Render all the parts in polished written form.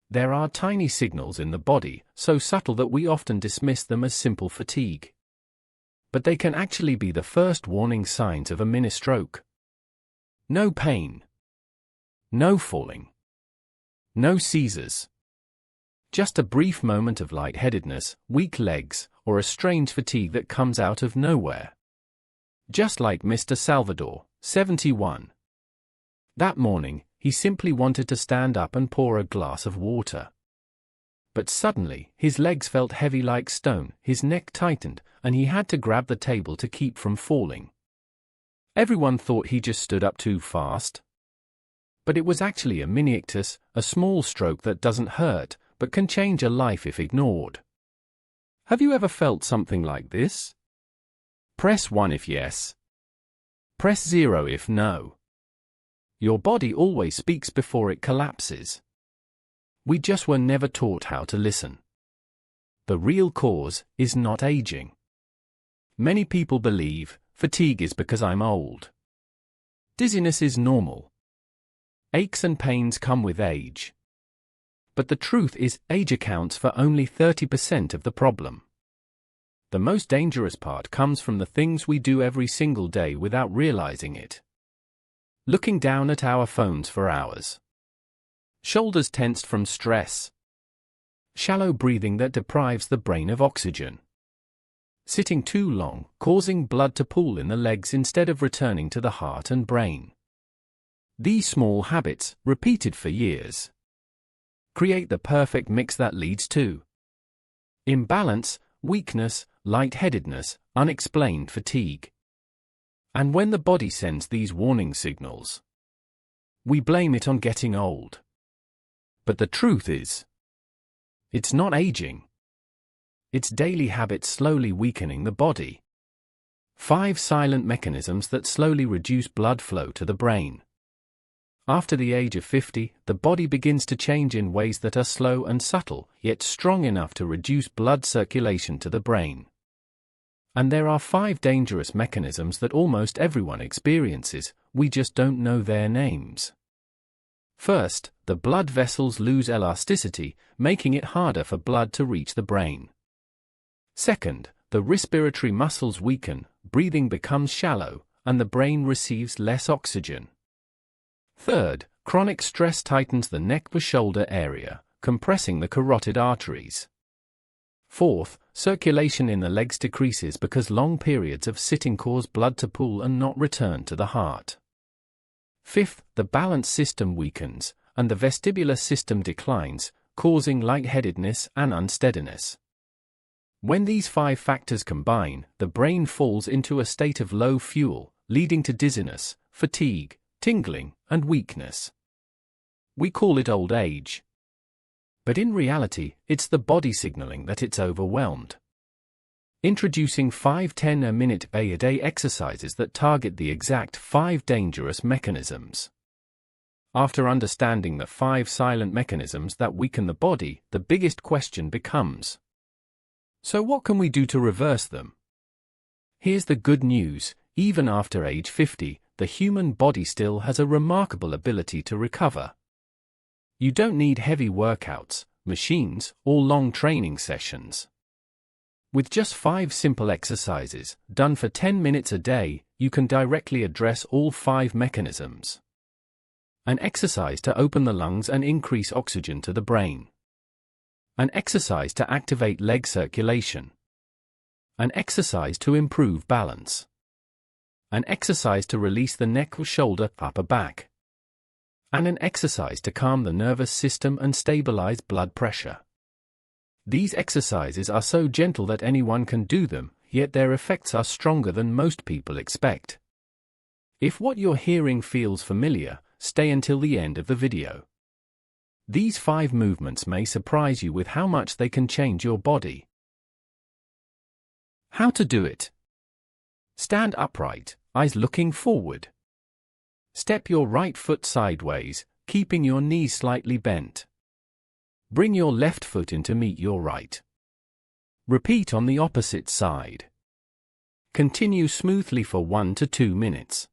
There are tiny signals in the body, so subtle that we often dismiss them as simple fatigue. But they can actually be the first warning signs of a mini-stroke. No pain. No falling. No seizures. Just a brief moment of lightheadedness, weak legs, or a strange fatigue that comes out of nowhere. Just like Mr. Salvador, 71. That morning, he simply wanted to stand up and pour a glass of water. But suddenly, his legs felt heavy like stone, his neck tightened, and he had to grab the table to keep from falling. Everyone thought he just stood up too fast. But it was actually a mini-ictus, a small stroke that doesn't hurt, but can change a life if ignored. Have you ever felt something like this? Press 1 if yes. Press 0 if no. Your body always speaks before it collapses. We just were never taught how to listen. The real cause is not aging. Many people believe fatigue is because I'm old. Dizziness is normal. Aches and pains come with age. But the truth is, age accounts for only 30% of the problem. The most dangerous part comes from the things we do every single day without realizing it. Looking down at our phones for hours. Shoulders tensed from stress. Shallow breathing that deprives the brain of oxygen. Sitting too long, causing blood to pool in the legs instead of returning to the heart and brain. These small habits, repeated for years, create the perfect mix that leads to imbalance, weakness, lightheadedness, unexplained fatigue. And when the body sends these warning signals, we blame it on getting old. But the truth is, it's not aging. It's daily habits slowly weakening the body. 5 silent mechanisms that slowly reduce blood flow to the brain. After the age of 50, the body begins to change in ways that are slow and subtle, yet strong enough to reduce blood circulation to the brain. And there are 5 dangerous mechanisms that almost everyone experiences, we just don't know their names. First, the blood vessels lose elasticity, making it harder for blood to reach the brain. Second, the respiratory muscles weaken, breathing becomes shallow, and the brain receives less oxygen. Third, chronic stress tightens the neck-to-shoulder area, compressing the carotid arteries. Fourth, circulation in the legs decreases because long periods of sitting cause blood to pool and not return to the heart. Fifth, the balance system weakens, and the vestibular system declines, causing lightheadedness and unsteadiness. When these 5 factors combine, the brain falls into a state of low fuel, leading to dizziness, fatigue, tingling, and weakness. We call it old age. But in reality, it's the body signaling that it's overwhelmed. Introducing 5 10-minute-a-day exercises that target the exact 5 dangerous mechanisms. After understanding the 5 silent mechanisms that weaken the body, the biggest question becomes, so what can we do to reverse them? Here's the good news, even after age 50, the human body still has a remarkable ability to recover. You don't need heavy workouts, machines, or long training sessions. With just 5 simple exercises, done for 10 minutes a day, you can directly address all 5 mechanisms. An exercise to open the lungs and increase oxygen to the brain. An exercise to activate leg circulation. An exercise to improve balance. An exercise to release the neck or shoulder, upper back. And an exercise to calm the nervous system and stabilize blood pressure. These exercises are so gentle that anyone can do them, yet their effects are stronger than most people expect. If what you're hearing feels familiar, stay until the end of the video. These 5 movements may surprise you with how much they can change your body. How to do it? Stand upright, eyes looking forward. Step your right foot sideways, keeping your knees slightly bent. Bring your left foot in to meet your right. Repeat on the opposite side. Continue smoothly for 1 to 2 minutes.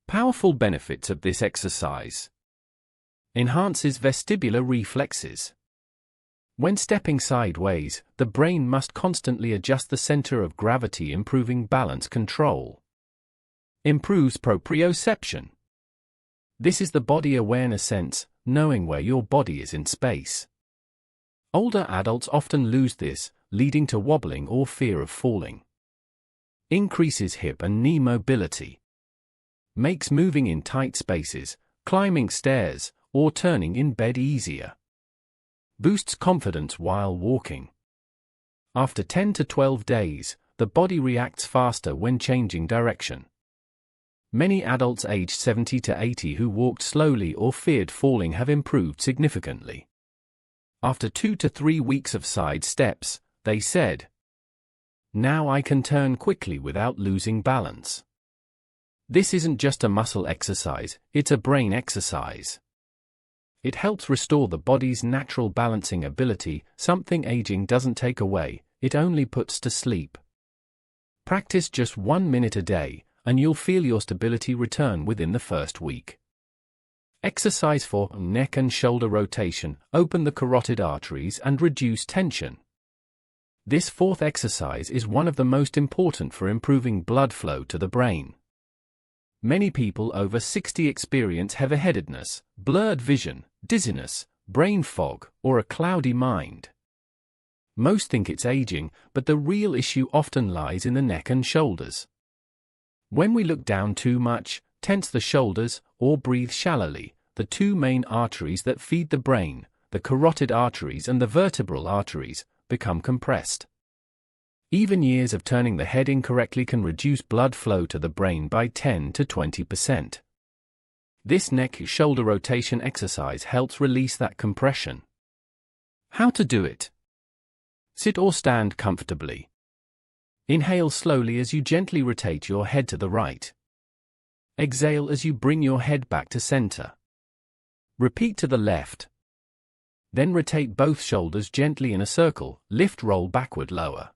Powerful benefits of this exercise. Enhances vestibular reflexes. When stepping sideways, the brain must constantly adjust the center of gravity, improving balance control. Improves proprioception. This is the body awareness sense, knowing where your body is in space. Older adults often lose this, leading to wobbling or fear of falling. Increases hip and knee mobility. Makes moving in tight spaces, climbing stairs, or turning in bed easier. Boosts confidence while walking. After 10 to 12 days, the body reacts faster when changing direction. Many adults aged 70 to 80 who walked slowly or feared falling have improved significantly. After 2 to 3 weeks of side steps, they said, "Now I can turn quickly without losing balance." This isn't just a muscle exercise, it's a brain exercise. It helps restore the body's natural balancing ability, something aging doesn't take away, it only puts to sleep. Practice just 1 minute a day, and you'll feel your stability return within the first week. Exercise for neck and shoulder rotation, open the carotid arteries and reduce tension. This fourth exercise is one of the most important for improving blood flow to the brain. Many people over 60 experience heavy-headedness, blurred vision, dizziness, brain fog, or a cloudy mind. Most think it's aging, but the real issue often lies in the neck and shoulders. When we look down too much, tense the shoulders, or breathe shallowly, the two main arteries that feed the brain, the carotid arteries and the vertebral arteries, become compressed. Even years of turning the head incorrectly can reduce blood flow to the brain by 10 to 20%. This neck-shoulder rotation exercise helps release that compression. How to do it? Sit or stand comfortably. Inhale slowly as you gently rotate your head to the right. Exhale as you bring your head back to center. Repeat to the left. Then rotate both shoulders gently in a circle, lift, roll backward, lower.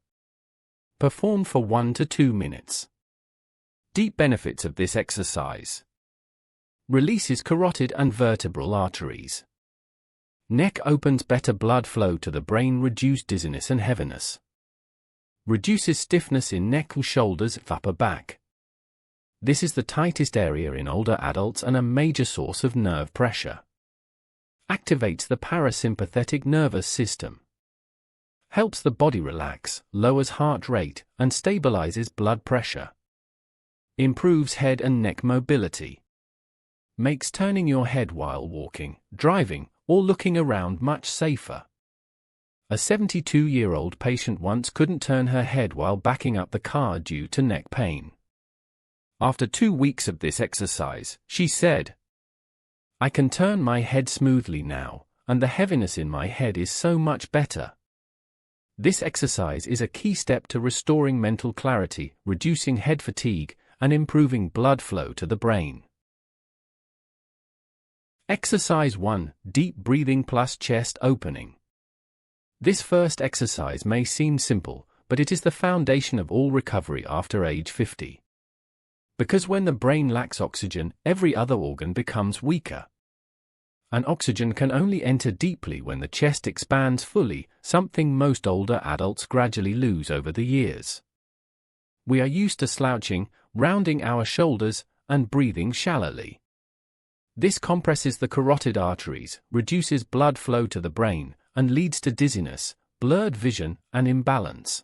Perform for 1 to 2 minutes. Deep benefits of this exercise. Releases carotid and vertebral arteries. Neck opens better blood flow to the brain, reduce dizziness and heaviness. Reduces stiffness in neck and shoulders, upper back. This is the tightest area in older adults and a major source of nerve pressure. Activates the parasympathetic nervous system. Helps the body relax, lowers heart rate, and stabilizes blood pressure. Improves head and neck mobility. Makes turning your head while walking, driving, or looking around much safer. A 72-year-old patient once couldn't turn her head while backing up the car due to neck pain. After 2 weeks of this exercise, she said, "I can turn my head smoothly now, and the heaviness in my head is so much better." This exercise is a key step to restoring mental clarity, reducing head fatigue, and improving blood flow to the brain. Exercise 1: Deep breathing plus chest opening. This first exercise may seem simple, but it is the foundation of all recovery after age 50. Because when the brain lacks oxygen, every other organ becomes weaker. And oxygen can only enter deeply when the chest expands fully, something most older adults gradually lose over the years. We are used to slouching, rounding our shoulders, and breathing shallowly. This compresses the carotid arteries, reduces blood flow to the brain, and leads to dizziness, blurred vision, and imbalance.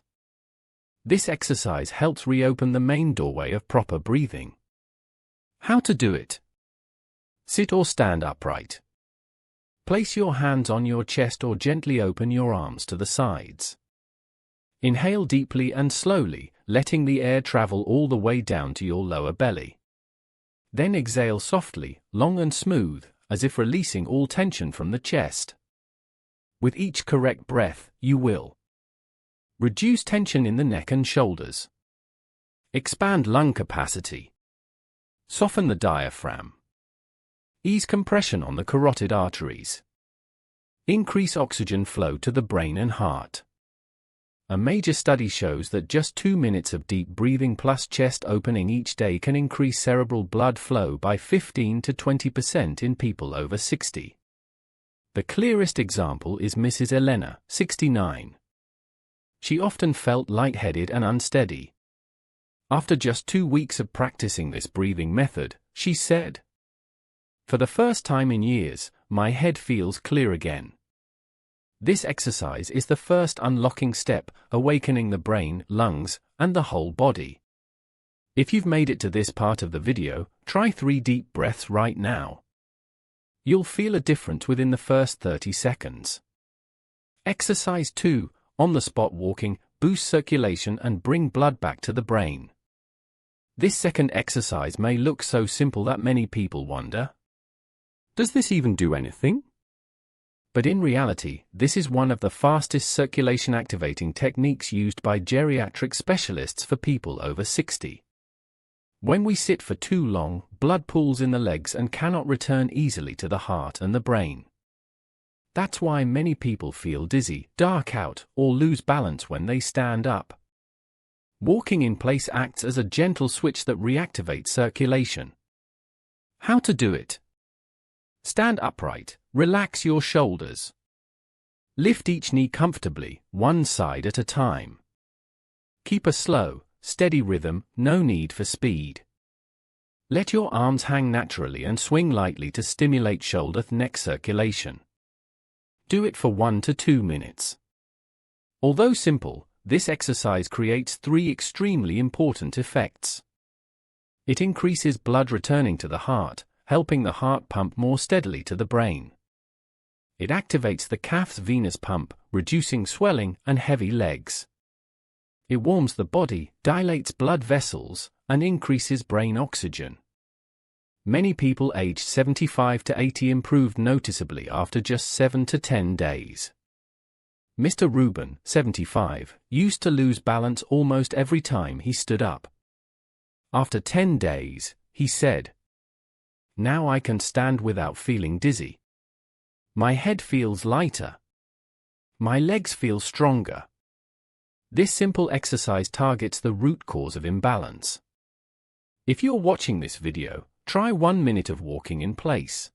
This exercise helps reopen the main doorway of proper breathing. How to do it? Sit or stand upright. Place your hands on your chest or gently open your arms to the sides. Inhale deeply and slowly, letting the air travel all the way down to your lower belly. Then exhale softly, long and smooth, as if releasing all tension from the chest. With each correct breath, you will reduce tension in the neck and shoulders. Expand lung capacity. Soften the diaphragm. Ease compression on the carotid arteries. Increase oxygen flow to the brain and heart. A major study shows that just 2 minutes of deep breathing plus chest opening each day can increase cerebral blood flow by 15 to 20% in people over 60. The clearest example is Mrs. Elena, 69. She often felt lightheaded and unsteady. After just 2 weeks of practicing this breathing method, she said, "For the first time in years, my head feels clear again." This exercise is the first unlocking step, awakening the brain, lungs, and the whole body. If you've made it to this part of the video, try 3 deep breaths right now. You'll feel a difference within the first 30 seconds. Exercise 2, on-the-spot walking, boost circulation and bring blood back to the brain. This second exercise may look so simple that many people wonder, does this even do anything? But in reality, this is one of the fastest circulation activating techniques used by geriatric specialists for people over 60. When we sit for too long, blood pools in the legs and cannot return easily to the heart and the brain. That's why many people feel dizzy, dark out, or lose balance when they stand up. Walking in place acts as a gentle switch that reactivates circulation. How to do it? Stand upright, relax your shoulders. Lift each knee comfortably, one side at a time. Keep a slow, steady rhythm, no need for speed. Let your arms hang naturally and swing lightly to stimulate shoulder-neck circulation. Do it for 1 to 2 minutes. Although simple, this exercise creates 3 extremely important effects. It increases blood returning to the heart, helping the heart pump more steadily to the brain. It activates the calf's venous pump, reducing swelling and heavy legs. It warms the body, dilates blood vessels, and increases brain oxygen. Many people aged 75 to 80 improved noticeably after just 7 to 10 days. Mr. Rubin, 75, used to lose balance almost every time he stood up. After 10 days, he said, "Now I can stand without feeling dizzy. My head feels lighter. My legs feel stronger." This simple exercise targets the root cause of imbalance. If you're watching this video, try 1 minute of walking in place.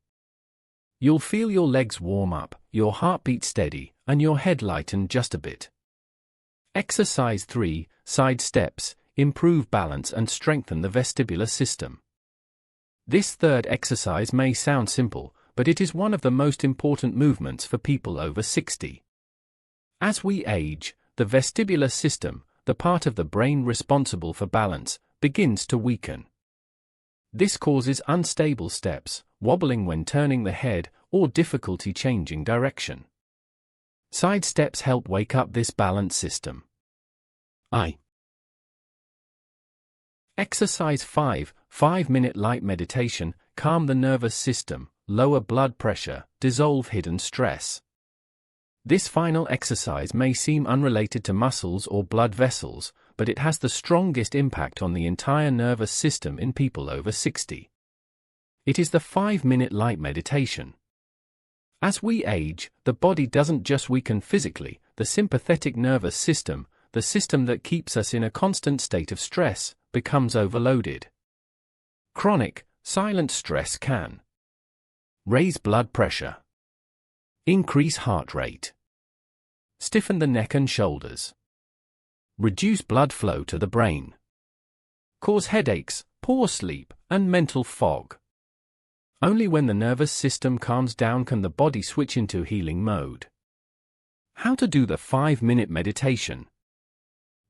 You'll feel your legs warm up, your heartbeat steady, and your head lighten just a bit. Exercise 3, side steps, improve balance and strengthen the vestibular system. This third exercise may sound simple, but it is one of the most important movements for people over 60. As we age, the vestibular system, the part of the brain responsible for balance, begins to weaken. This causes unstable steps, wobbling when turning the head, or difficulty changing direction. Side steps help wake up this balance system. Exercise 5, 5-minute light meditation, calm the nervous system, lower blood pressure, dissolve hidden stress. This final exercise may seem unrelated to muscles or blood vessels, but it has the strongest impact on the entire nervous system in people over 60. It is the 5-minute light meditation. As we age, the body doesn't just weaken physically, the sympathetic nervous system, the system that keeps us in a constant state of stress, becomes overloaded. Chronic, silent stress can raise blood pressure, increase heart rate, stiffen the neck and shoulders, reduce blood flow to the brain, cause headaches, poor sleep, and mental fog. Only when the nervous system calms down can the body switch into healing mode. How to do the 5-minute meditation?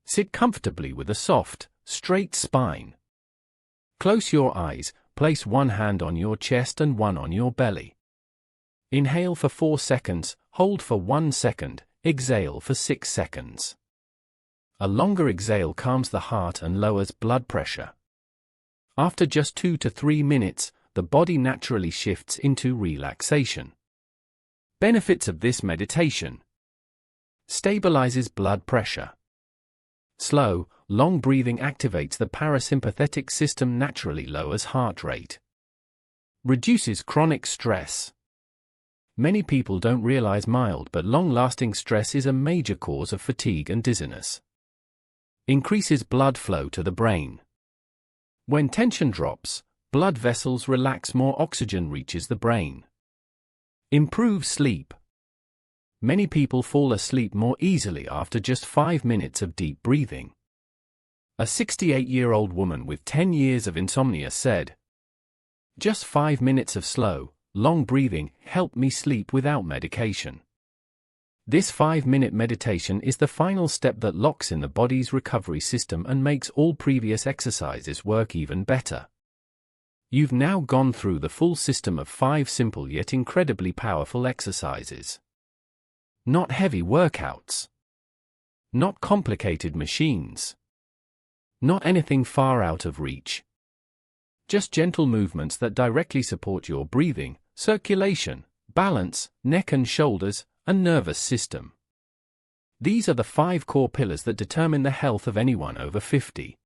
Sit comfortably with a soft, straight spine. Close your eyes, place one hand on your chest and one on your belly. Inhale for 4 seconds, hold for 1 second, exhale for 6 seconds. A longer exhale calms the heart and lowers blood pressure. After just 2 to 3 minutes, the body naturally shifts into relaxation. Benefits of this meditation: stabilizes blood pressure. Slow, long breathing activates the parasympathetic system, naturally lowers heart rate. Reduces chronic stress. Many people don't realize mild but long-lasting stress is a major cause of fatigue and dizziness. Increases blood flow to the brain. When tension drops, blood vessels relax, more oxygen reaches the brain. Improve sleep. Many people fall asleep more easily after just 5 minutes of deep breathing. A 68-year-old woman with 10 years of insomnia said, "Just 5 minutes of slow, long breathing helped me sleep without medication." This 5-minute meditation is the final step that locks in the body's recovery system and makes all previous exercises work even better. You've now gone through the full system of 5 simple yet incredibly powerful exercises. Not heavy workouts. Not complicated machines. Not anything far out of reach. Just gentle movements that directly support your breathing, circulation, balance, neck and shoulders, and nervous system. These are the 5 core pillars that determine the health of anyone over 50.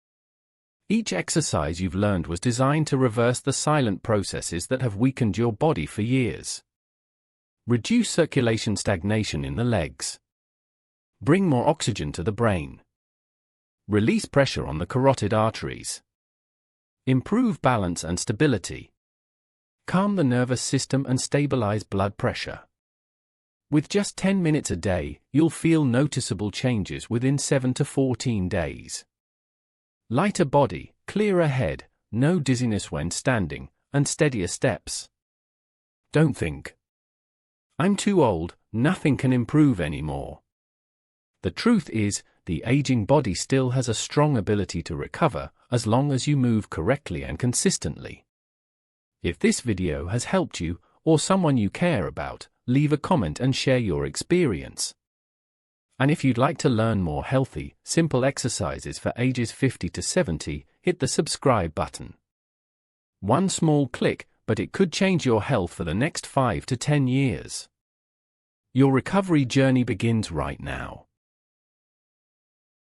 Each exercise you've learned was designed to reverse the silent processes that have weakened your body for years. Reduce circulation stagnation in the legs. Bring more oxygen to the brain. Release pressure on the carotid arteries. Improve balance and stability. Calm the nervous system and stabilize blood pressure. With just 10 minutes a day, you'll feel noticeable changes within 7 to 14 days. Lighter body, clearer head, no dizziness when standing, and steadier steps. Don't think, "I'm too old, nothing can improve anymore." The truth is, the aging body still has a strong ability to recover, as long as you move correctly and consistently. If this video has helped you, or someone you care about, leave a comment and share your experience. And if you'd like to learn more healthy, simple exercises for ages 50 to 70, hit the subscribe button. One small click, but it could change your health for the next 5 to 10 years. Your recovery journey begins right now.